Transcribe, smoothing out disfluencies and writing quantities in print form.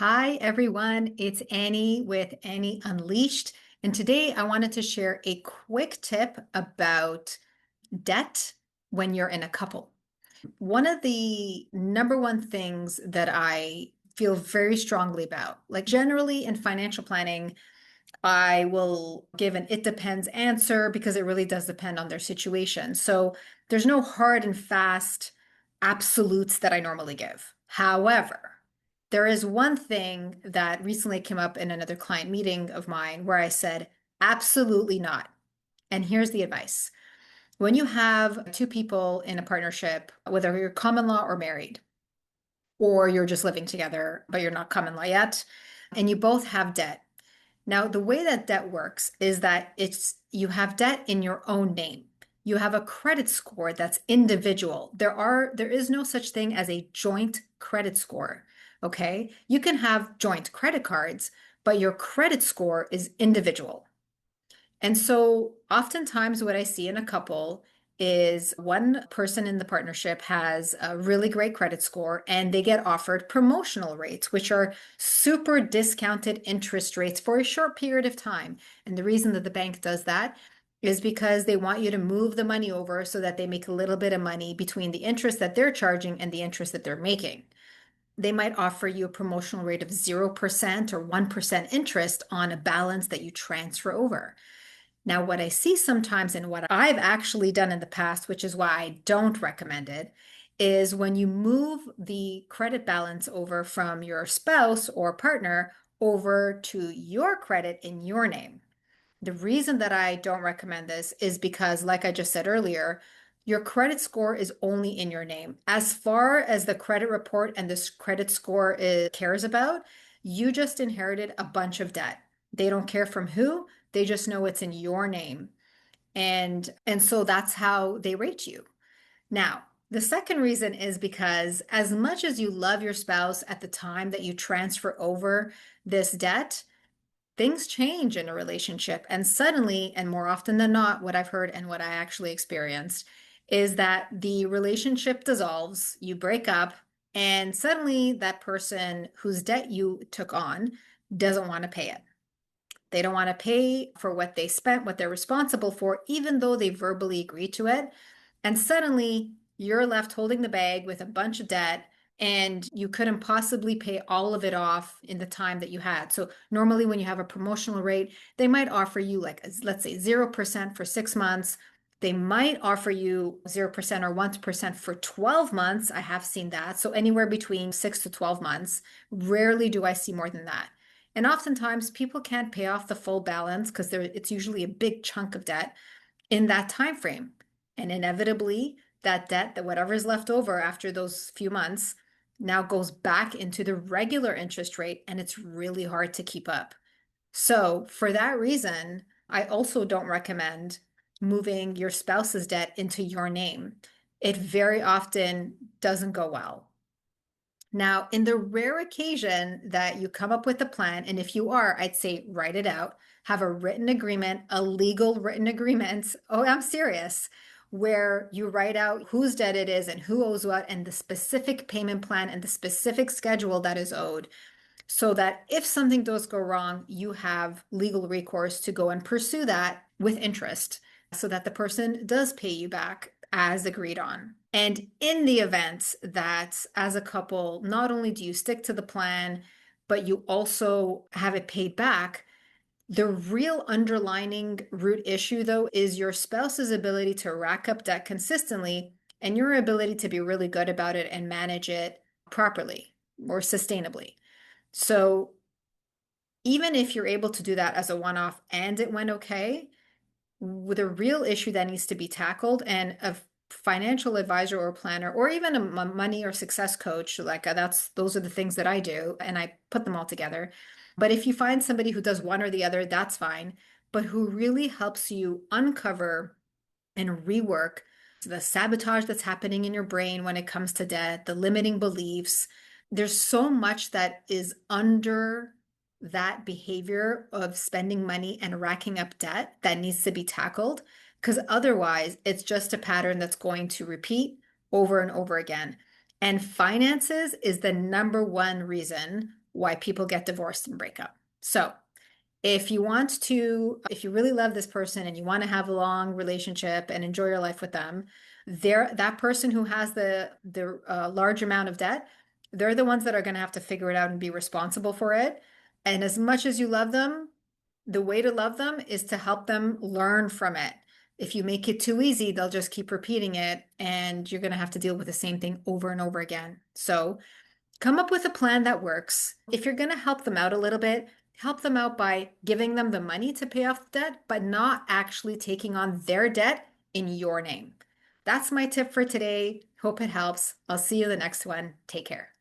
Hi, everyone. It's Annie with Annie Unleashed. And today I wanted to share a quick tip about debt when you're in a couple. One of the number one things that I feel very strongly about, like generally in financial planning, I will give an it depends answer because it really does depend on their situation. So there's no hard and fast absolutes that I normally give. However, there is one thing that recently came up in another client meeting of mine where I said, absolutely not. And here's the advice. When you have two people in a partnership, whether you're common law or married, or you're just living together, but you're not common law yet, and you both have debt. Now, the way that debt works is that you have debt in your own name. You have a credit score that's individual. There is no such thing as a joint credit score. Okay? You can have joint credit cards, but your credit score is individual. And so oftentimes what I see in a couple is one person in the partnership has a really great credit score and they get offered promotional rates, which are super discounted interest rates for a short period of time. And the reason that the bank does that is because they want you to move the money over so that they make a little bit of money between the interest that they're charging and the interest that they're making. They might offer you a promotional rate of 0% or 1% interest on a balance that you transfer over. Now, what I see sometimes and what I've actually done in the past, which is why I don't recommend it, is when you move the credit balance over from your spouse or partner over to your credit in your name. The reason that I don't recommend this is because, like I just said earlier, your credit score is only in your name. As far as the credit report and this credit score cares about, you just inherited a bunch of debt. They don't care from who, they just know it's in your name. And so that's how they rate you. Now, the second reason is because as much as you love your spouse at the time that you transfer over this debt, things change in a relationship. And suddenly, and more often than not, what I've heard and what I actually experienced is that the relationship dissolves, you break up, and suddenly that person whose debt you took on doesn't want to pay it. They don't want to pay for what they spent, what they're responsible for, even though they verbally agreed to it. And suddenly you're left holding the bag with a bunch of debt and you couldn't possibly pay all of it off in the time that you had. So normally when you have a promotional rate, they might offer you like, let's say 0% for 6 months. They might offer you 0% or 1% for 12 months. I have seen that. So anywhere between 6 to 12 months. Rarely do I see more than that. And oftentimes people can't pay off the full balance because it's usually a big chunk of debt in that time frame. And inevitably, that debt, that whatever is left over after those few months, now goes back into the regular interest rate, and it's really hard to keep up. So, for that reason, I also don't recommend moving your spouse's debt into your name. It very often doesn't go well. Now, in the rare occasion that you come up with a plan, and if you are, I'd say write it out, have a written agreement, a legal written agreement. Oh, I'm serious, where you write out whose debt it is and who owes what, and the specific payment plan and the specific schedule that is owed, so that if something does go wrong, you have legal recourse to go and pursue that with interest so that the person does pay you back as agreed on. And in the event that as a couple, not only do you stick to the plan, but you also have it paid back, the real underlining root issue, though, is your spouse's ability to rack up debt consistently and your ability to be really good about it and manage it properly or sustainably. So even if you're able to do that as a one-off and it went okay, with a real issue that needs to be tackled and a financial advisor or planner or even a money or success coach, like those are the things that I do and I put them all together. But if you find somebody who does one or the other, that's fine, but who really helps you uncover and rework the sabotage that's happening in your brain when it comes to debt, the limiting beliefs. There's so much that is under that behavior of spending money and racking up debt that needs to be tackled because otherwise it's just a pattern that's going to repeat over and over again. And finances is the number one reason why people get divorced and break up. So if you really love this person and you want to have a long relationship and enjoy your life with them, that person who has the large amount of debt, they're the ones that are going to have to figure it out and be responsible for it. And as much as you love them, the way to love them is to help them learn from it. If you make it too easy, they'll just keep repeating it, and you're going to have to deal with the same thing over and over again. So come up with a plan that works. If you're going to help them out a little bit, help them out by giving them the money to pay off the debt, but not actually taking on their debt in your name. That's my tip for today. Hope it helps. I'll see you the next one. Take care.